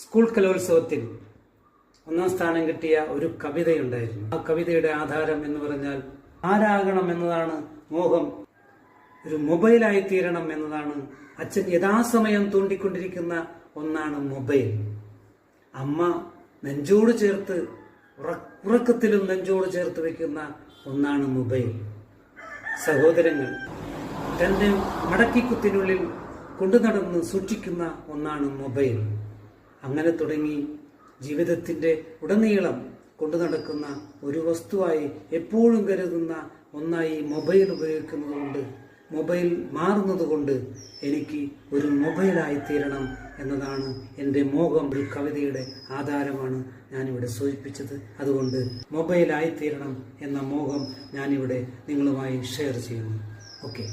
School കലോത്സവത്തിൽ ഒന്നാം സ്ഥാനം കിട്ടിയ ഒരു കവിതയുണ്ടായിരുന്നു. ആ കവിതയുടെ ആധാരം എന്ന് പറഞ്ഞാൽ ആരാകണം എന്നതാണ് മോഹം, ഒരു മൊബൈലായി തീരണം എന്നതാണ് അച്ഛൻ യഥാസമയം തൂണ്ടിക്കൊണ്ടിരിക്കുന്ന ഒന്നാണ് മൊബൈൽ. അമ്മ നെഞ്ചോട് ചേർത്ത് ഉറക്കത്തിലും നെഞ്ചോട് ചേർത്ത് വെക്കുന്ന ഒന്നാണ് മൊബൈൽ. സഹോദരങ്ങൾ തന്റെ മടക്കിക്കുത്തിനുള്ളിൽ കൊണ്ടുനടന്ന് സൂക്ഷിക്കുന്ന ഒന്നാണ് മൊബൈൽ. അങ്ങനെ തുടങ്ങി ജീവിതത്തിന്റെ ഉടനീളം കൊണ്ടു നടക്കുന്ന ഒരു വസ്തുവായി എപ്പോഴും കരുതുന്ന ഒന്നായി മൊബൈൽ ഉപയോഗിക്കുന്നതുകൊണ്ട്, മൊബൈൽ മാറുന്നതുകൊണ്ട് എനിക്ക് ഒരു മൊബൈലായി തീരണം എന്നതാണ് എൻ്റെ മോഹം. ഒരു കവിതയുടെ ആധാരമാണ് ഞാനിവിടെ സൂചിപ്പിച്ചത്. അതുകൊണ്ട് മൊബൈലായി തീരണം എന്ന മോഹം ഞാനിവിടെ നിങ്ങളുമായി ഷെയർ ചെയ്യുന്നു. ഓക്കെ.